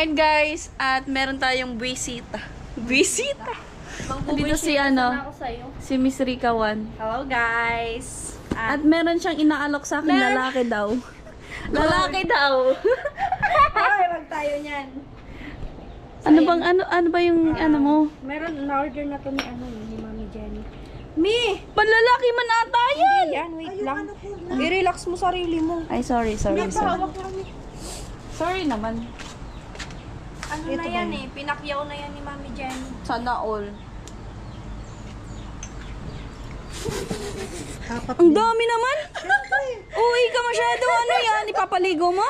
Ayun guys, at meron tayong buwisita. Buwisita! Dito si si Miss Rika Wan. Hello guys! At meron siyang inaalok sa akin, lalaki daw. Lalaki daw. Ay, wag tayo niyan. Ano ba yung ano mo? Meron na-order na to ni Mami Jenny. Mi! Panlalaki man ata yan! Yan, wait lang. I-relax mo sarili mo. Ay, sorry. Hawak lang ni. Sorry naman. Ano na yan eh, pinakyaw na yan ni Mami Jenny. Sana all. Ang dami naman! Uy ka masyado. Ano yan? Ipapaligo mo?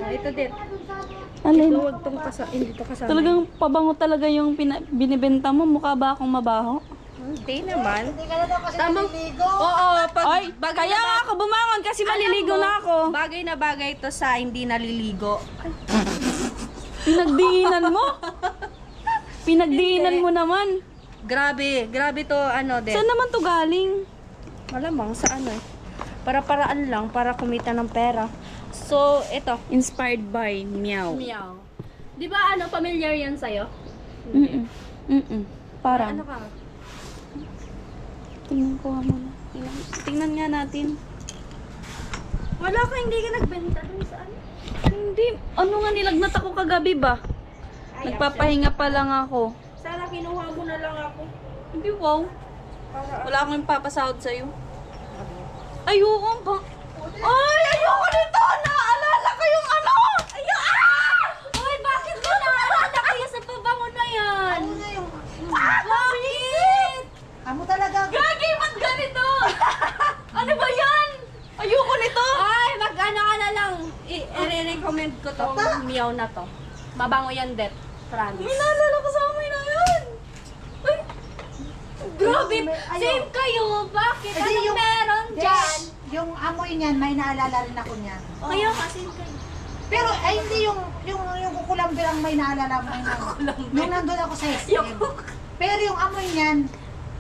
Ito din. Alin? Huwag tong hindi to kasama. Talagang pabango talaga yung binibenta mo. Mukha ba akong mabaho? Hindi naman. Tamang oo, Ay, kaya nga ako bumangon kasi maliligo na ako. Bagay na bagay to sa hindi naliligo. Pinagdiinan mo? Pinagdiinan mo naman. Grabe to din. Saan naman to galing? Malamang sa eh. Para-paraan lang para kumita ng pera. So, ito. Inspired by Meow. Meow. Di ba familiar yan sa'yo? Parang. Ano ka? Tingnan ko nga muna. Tingnan nga natin. Wala ka, hindi ka nagbenta dun sa Hindi. Ano nga nilagnat ako kagabi ba? Nagpapahinga pa lang ako. Sana kinuha mo na lang ako. Hindi, wow. Wala akong papasahod sa'yo. Ay, oo ba? Ay, ayoko nito! Naaalala ko yung ano! Uy, bakit mo naalala kayo sa pabango na yan? Ano na yung... Bakit? Amo talaga. Gagi, ba't ganito? Ano ba yan? Ayoko nito! Ay, mag-ano ka na lang. I-recommend ko tong Meow na to. Mabango yan, Det. Promise. May naalala ko sa amoy na yan! Ay, Grabe! Ayaw. Same kayo! Bakit? Hindi, Anong yung- meron dyan? Yung amoy niyan, may naalala rin ako niyan. Kayo kasi kayo. Pero ay hindi yung kukulamber ang may naalala mo. Yung nandun ako sa SM. Pero yung amoy niyan,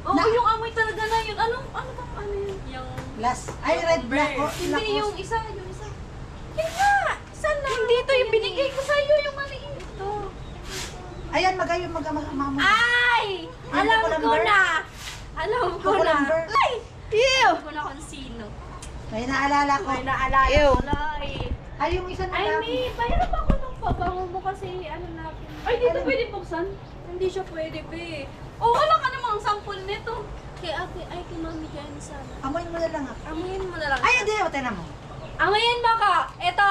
oo, yung amoy talaga na yun. Ano yun? Yung... last, ay red black. Hindi, yung isa. Yun nga! Saan na? Hindi ito, yung binigay ko sa'yo, yung maliit. Ito. Ayan, magayon mag-amamoy. Ay! Yung Alam ko kukulamber? na! Alam ko na! Kukulamber? Ay! Ew! Alam ko na kung sino. May naalala ko. May naalala Ew. ko na eh. Ay, yung isa na Ay, lang. may bayarap ako ng pabango mo kasi natin. Ay, dito pwede buksan? Hindi siya pwede, be. Oh, wala ka namang sample nito. Kay Mami Jenny sana. Amoy mo na lang ako. Amoyin mo na lang. Ay, hindi. O, tinan mo. Amoyin mo ka! Ito.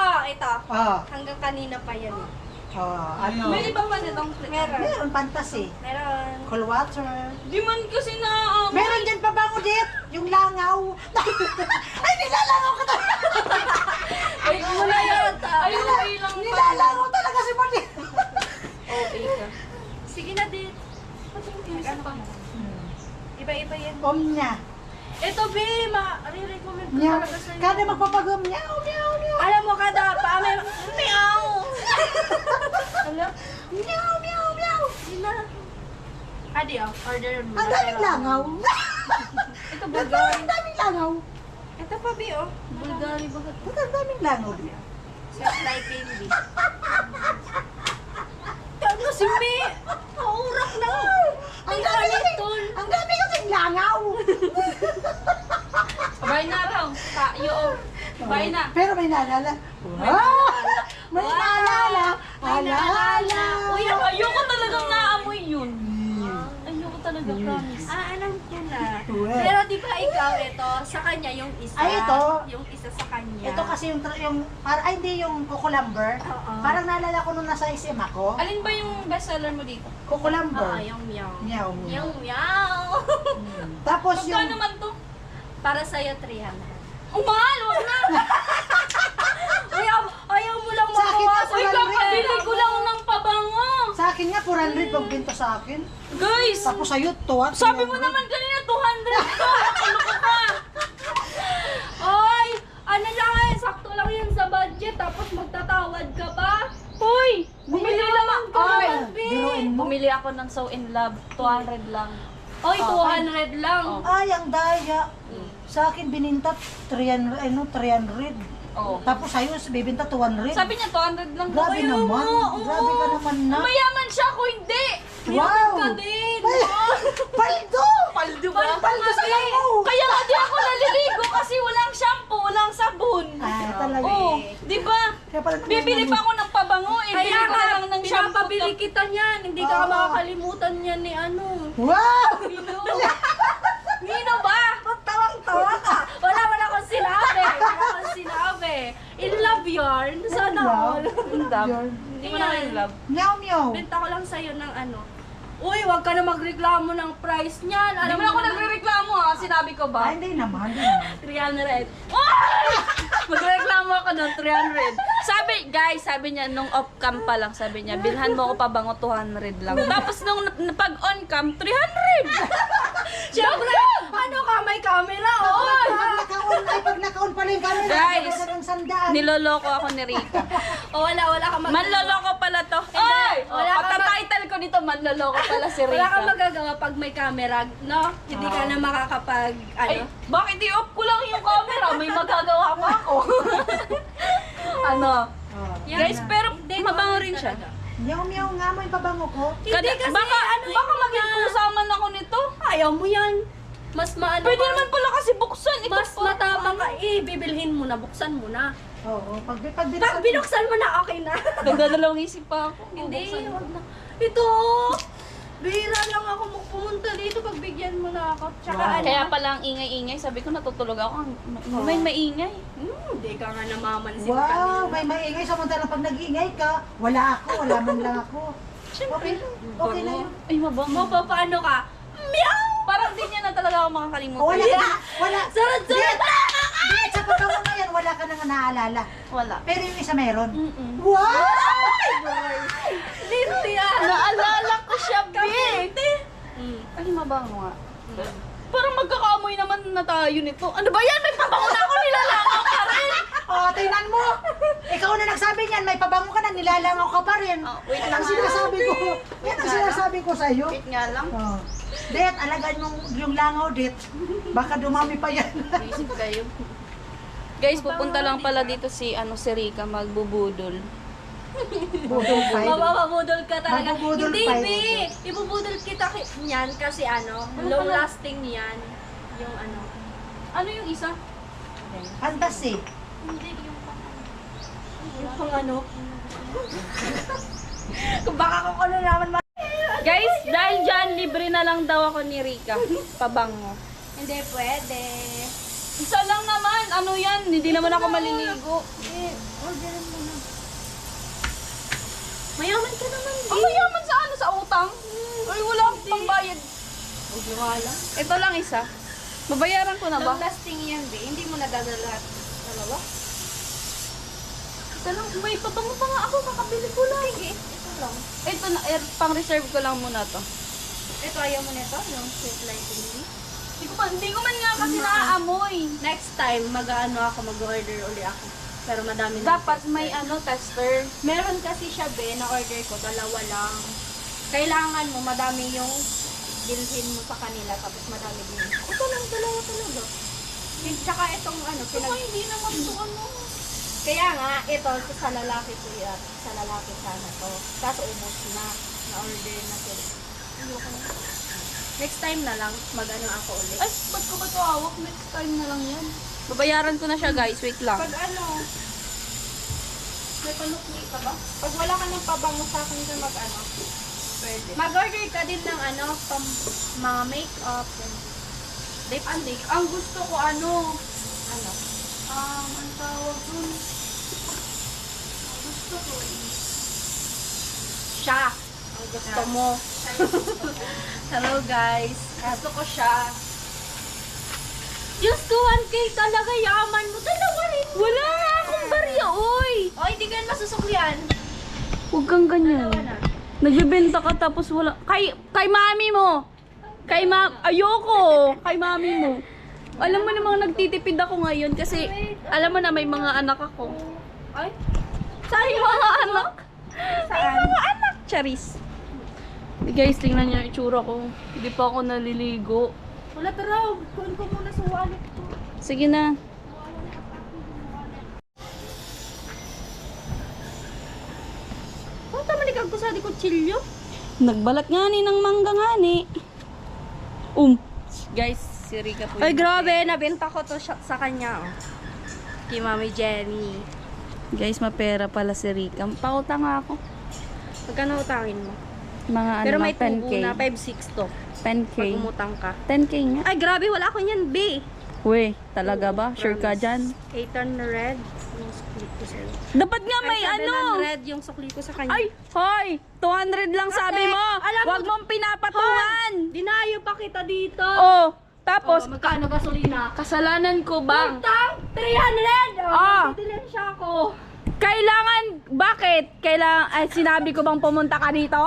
Oo. Hanggang kanina pa yan eh. Ano? May iba pa nitong Meron. Meron fantasy. Meron. Cool water. Di man kasi na Meron dyan pa bango dit. Yung langaw. Ay, nilalangaw ka talaga. Ay, wala yata. Ay, okay lang pa. Nilalangaw talaga si Moni. Okay ka. Sige na din. Ano pa? Iba-iba yan. Niya. Ito, be. Re-recommend ko Meow. talaga sa'yo. Kada magpapagam. Meow, meow, meow. Alam mo, kada pa. Meow! Alam? Meow, meow, meow. Yun na. Adi, order mo. Ang daming langaw. Ito, Ang Bulgari. daming langaw. Ito pa, be, oh. Bulgari ba? Ang daming langaw. Sweet light candy. Ano si Me? Maurak na. Ang dami kasing, ang dami kasing langaw. Bye na raw. Tayo. Bye na. Pero may naalala. Ah! May naalala. Alaala. Uy, ayoko talagang naamoy yun. Ayoko talaga, promise. Alam ko na. Well. Pero di ba ikaw ito, sa kanya yung isa. Ay, ito. Yung isa sa kanya. Ito kasi yung para ay hindi yung kukulamber. Oo. Parang naalala ko nung nasa SM ako. Alin ba yung bestseller mo dito? Kukulamber. Yung meow. Meow, meow. Yung meow. Tapos yung Magkano man to? Para sa'yo, 300. Umahal, wag na. Ayaw mo lang Sa akin mabawasan. na, Uy, 400. kakabili ko lang ng pabango. sa akin nga 400 pag binto sa akin. Guys, Tapos sa'yo, tuwa. sabi mo naman kanina 200 to. Ano ka pa? Oy! Ano lang eh, sakto lang yan sa budget, tapos magtatawad ka pa? Hoy, bumili lang ka Ay, naman, be. biruin mo. bumili ako ng So In Love, 200 lang. Oy, 200 lang. Oh. Ay, ang daya. Sa akin bininta 300, 300. Oo. Tapos sa'yo, bibenta 200. Sabi niya 200 lang. Grabe Ayaw naman. mo, oo. Grabe ka naman na. Mayaman siya, ako hindi. Wow! ka din. Paldo! Paldo ba? Paldo sa langaw! Kaya nga di ako naliligo kasi walang shampoo, walang sabon. Ah, talaga. Oo, di ba? Kaya pala Bibili pa ako ng pabango, eh. Kaya Bili ko na nga, lang ng shampoo. pinapabili kita niyan. Hindi ka Oo. makakalimutan niyan ni ano. Wow! Nino ba? Tawang-tawa ka. Wala akong sinabi. Wala akong sinabi. In love yarn. Sana all. Hindi mo na in love. Meow meow. Benta ko lang sa'yo ng ano. Uy, wag ka na magreklamo ng price niyan. Hindi Alam mo mo na ako naman, nagre-reklamo ha, sinabi ko Ah, ba? hindi naman. Hindi naman. 300. Ay! Magreklamo ako ng 300. Sabi niya, nung off-cam pa lang, sabi niya, bilhan mo ako pabango 200 lang. Tapos nung pag-on-cam, 300! Siyempre, ano ka, may camera, oh. Pag naka-on pala yung camera, Guys, nasa ng sandaan. Niloloko ako ni Rika. O wala ka Manloloko pala to. Ay! Wala ka Pagka-title ko dito, manloloko pala si Rika. Wala kang magagawa pag may camera, no? Hindi ka na makakapag, Ay, ano? bakit i-off ko lang yung camera? May magagawa pa ako. Ano? Oh. Yan Guys, na. pero Hindi, mabango no, rin siya. talaga. Meow meow nga mo yung pabango ko. Hindi kasi, baka, ano yun baka maging na- pusaman ako nito. Ayaw mo yan. Mas maano Pwede ka. naman pala kasi buksan. Ito Mas po. matapang ka, bibilhin mo na, buksan mo na. Oo, pag Pag binuksan mo na, okay na. Nagdadalawang isip pa ako. Hindi, Buksan. wag na. Ito, bihira lang ako pumunta dito, pagbigyan mo na ako. Tsaka Wow. ano, Kaya pala ang ingay-ingay. Sabi ko natutulog ako. May maingay. hindi ka nga namamansin Wow, kanina. may maingay. Samantalang pag nag-iingay ka, wala ako, wala man lang ako. Okay, okay na yun. Ay, mabango. Mapapaano ka? Meow! Parang di niya na talaga ako makakalimutan. Wala ka na, wala. Sarad-sarad! Di, sa pabango na yan, wala ka nang naalala. Wala. Pero yung isa meron. Mm-mm. Wow! Linti ah! Naalala ko siya, Be. Linti! Ay, mabango nga. Parang magkakaamoy naman na tayo nito. Ano ba yan? May pabango na ako, nilalangaw ka rin. Oh, tingnan mo. Ikaw na nagsabi niyan, may pabango ka na, nilalangaw ka pa rin. Oh, wait Yan lang. ang sinasabi ko. Yan ang sinasabi ko sa iyo. Wait nga lang. Oh. Det, alagaan mo yung langaw, Det. Baka dumami pa yan. Isip kayo. Guys, pupunta lang pala dito si Rika magbubudol. Budol fight. Mababudol ka talaga. Mabubudol Hindi, pa Be! yun. Ibubudol kita niyan kasi ano, long lasting yan. Yung ano. Ano yung isa? Fantasy. Hindi, yung pang ano. Kung baka kung ano naman Guys, dahil dyan, libre na lang daw ako ni Rika. Pabango. Hindi pwede. Isa lang naman. Ano yan? Hindi naman ako maliligo. Orderin mo na. Mayaman ka naman, Ang mayaman sa ano? Sa utang? Ay, wala akong pangbayad. Huwag wala. Ito lang isa. Babayaran ko na ba? Long lasting yan, Be. Hindi mo nadadala. Dalawa? Ito lang. May pabango pa nga ako. Kakabili ko lang. Sige, ito lang. Ito na. Pang-reserve ko lang muna to. Ito, ayaw mo nito? Yung sweet lighting mo? Hindi ko man nga kasi naaamoy. Next time, mag-order uli ako. Pero madami na. Dapat may tester. Meron kasi siya, Be, na-order ko, dalawa lang. Kailangan mo, madami yung bilhin mo sa kanila, tapos madami din. Ito lang, dalawa talaga. Tsaka itong Hindi naman ito Kaya nga, ito, sa lalaki ko yan. Sa lalaki sana to. Kaso ubos na. Na-order na sila. Next time na lang, ako ulit. Ay, ba't ko ba ito hawak? Next time na lang yan. Babayaran ko na siya, guys. Wait lang. Pag may panukli ka ba? Pag wala ka ng pabango sa akin dyan Pwede. mag-order ka din ng pang mga make-up. Lipstick. Ang gusto ko Ano? ang tawag dun. Ang gusto ko Siya. Ang gusto mo. Hello guys. Gusto ko siya. Just 1K talaga, yaman mo. Dalawa rin. Wala nga akong barya, oy! O, hindi ka masusuklian. Huwag kang ganyan. Dalawa na. Nagbebenta ka tapos wala. Kay mami mo! Ayoko! Kay mami mo. Alam mo namang nagtitipid ako ngayon kasi alam mo na may mga anak ako. Ay, Saan yung mga anak? saan? Mga anak! Charis. Guys, tingnan niyo yung itsura ko. Hindi pa ako naliligo. Wala, pero kunin ko muna sa wallet ko. Sige na. kutsilyo. Nagbalat nga ni ng mangga nga ni. Guys, si Rika po. Ay, yung- grabe. Nabenta ko to sa kanya. Oh. Kay Mami Jenny. Guys, mapera pala si Rika. Pautang nga ako. Magkano utangin mo? Mga Pero ano, may 10K. tubo na 5-6 to. 10K. Pag umutang ka. 10K nga. Ay, grabe. Wala ko niyan, B. Uy, talaga ba? Sure ka dyan? 800 yung sukli ko sa'yo. Dapat nga may Ay, ano. 700 yung sukli ko sa kanya. Ay, hoy! 200 lang sabi mo. alam mo- Huwag mong pinapatungan. Dinayo pa kita dito. Oh, tapos, Magkano gasolina? kasalanan ko ba? Utang! 300! Ah. Dilensya ko. Kailangan, bakit? Ay, sinabi ko bang pumunta ka dito?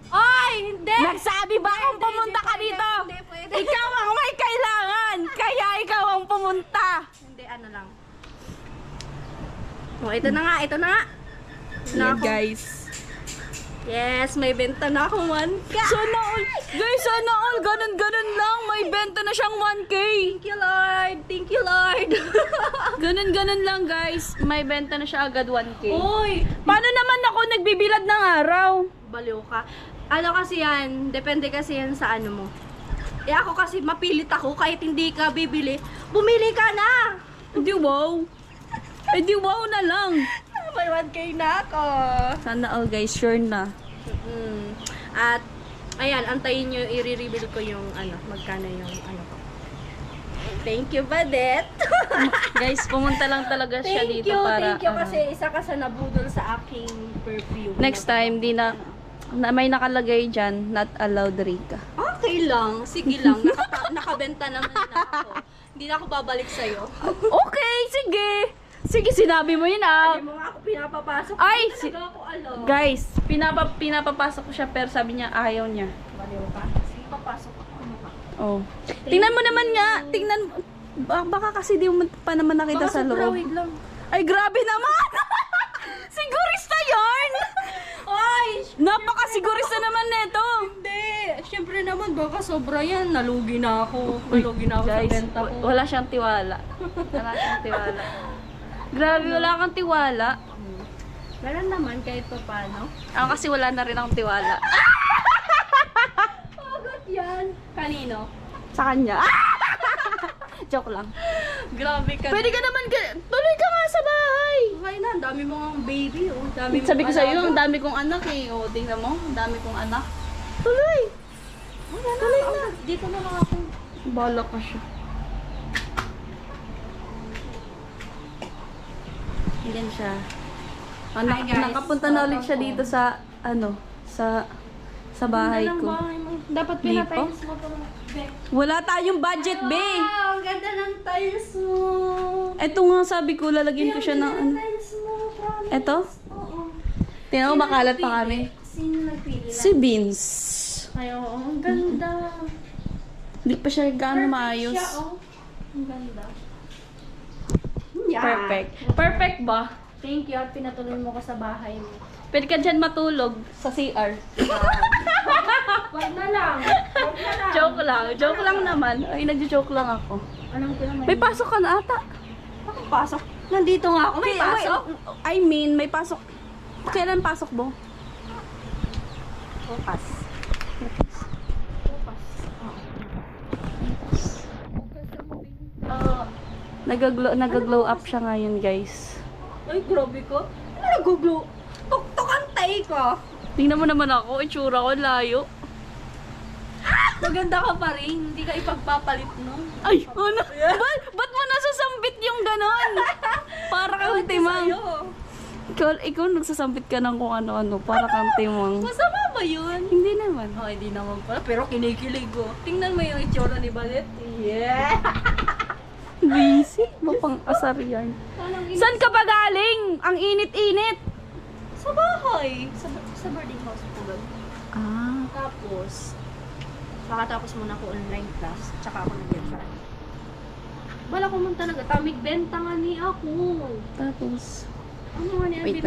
Ay, hindi! Nagsabi ba akong Hindi, pumunta hindi ka pwede, dito? hindi pwede. Ikaw ang may kailangan, kaya ikaw ang pumunta. Hindi, ano lang. Oh, ito na nga, ito na nga. Na Yan ako. guys. Yes, may benta na akong 1K. Sana all, guys, sana all, ganun lang. May benta na siyang 1K. Thank you, Lord. Thank you, Lord. Ganun lang guys. May benta na siya agad 1K. Uy, Paano naman ako nagbibilad ng araw? baliw ka. Ano kasi yan, depende kasi yan sa ano mo. Eh ako kasi mapilit ako kahit hindi ka bibili, bumili ka na! Hindi wow. Hindi wow na lang. May 1K na ako. Sana all guys, sure na. At, ayan, antayin nyo, i-reveal ko yung ano, magkano yung ano ko. Thank you, Badet. Guys, pumunta lang talaga siya Thank dito you, para thank you ano. kasi isa ka sa nabudol sa aking perfume. Next time, di na may nakalagay dyan, not allowed Rika. Okay lang, sige lang. Nakabenta naman na ako. Hindi na ako babalik sa'yo. Okay, sige. Sige, sinabi mo yun ah. Hindi mo nga ako pinapapasok. Ay, Hindi talaga ako alam. Guys, pinapapasok ko siya pero sabi niya ayaw niya. Baliw ka. Sige, papasok ako. Ano ka? Oh. Tingnan mo naman nga. Tingnan mo. Baka kasi di mo pa naman nakita sa loob. Wait lang. Ay, grabe naman! Sigurista yarn! Ay! Napakasigurista naman neto. Hindi! Siyempre naman, baka sobra yan. Nalugi na ako. Nalugi na ako Guys, sa benta ko. wala siyang tiwala. Wala siyang tiwala. Grabe, wala kang tiwala. Meron naman kahit pa paano. Ako kasi wala na rin akong tiwala. Agot yan. Kanino? Sa kanya. Joke lang. Grabe ka. Pwede ka naman, tuloy ka nga sa bahay. Okay na, ang dami mo nga baby. Oh. Dami Sabi ko mong sa'yo, alaga. ang dami kong anak eh. O, tingnan mo, ang dami kong anak. Tuloy. Tuloy na. Dito na lang ako. Bala ka siya. Yan siya. Hi, guys. Nakapunta na ulit siya dito sa, sa bahay Ganda ng ko. bahay mo. Dapat Lipo? pinatiles mo to. Wala tayong budget, be. Wow, ang ganda ng tiles mo. Eto nga, sabi ko, lalagyan ko siya ng, Ang tiles mo, promise. eto? Oo. Tingnan mo, makalat pa kami. Sino nagpili? Si Vince. Ay, oo, ang ganda. Hindi pa siya gaano maayos. Siya, oh. Ang ganda. Perfect. Perfect ba? Thank you at pinatuloy mo ko sa bahay mo. Pwede ka dyan matulog sa CR. Wag na lang. Wag na lang. Joke lang naman. Ay, nagjo-joke lang ako. Alam ko naman. May pasok ka na ata. Anong pasok? Nandito nga ako. May pasok? I mean, may pasok. Kailan pasok mo? Bukas. Nag-glow up siya ngayon, guys. Ay, grabe ko. Ano nag-glow? Tuktok ang tay ko. Tingnan mo naman ako, itsura ko, layo. Maganda ka pa rin. Hindi ka ipagpapalit, no? Ay, ano? Ba't mo nasasambit yung ganon? Para kang timang. Ikaw nagsasambit ka ng kung ano-ano. Para kang timang. Masama ba yun? Hindi naman. Oh, hindi naman pala. Pero kinikilig ko. Tingnan mo yung itsura ni Balet. Yeah! Busy. Mapang asar yan. Saan ka pa galing? Ang init-init. Sa bahay. Sa boarding house po ba? Ah. Tapos, makatapos muna ako online class. Tsaka ako nag-get. Wala ko man talaga. Tamig benta nga ni ako. Tapos, Ano nga niya? wait,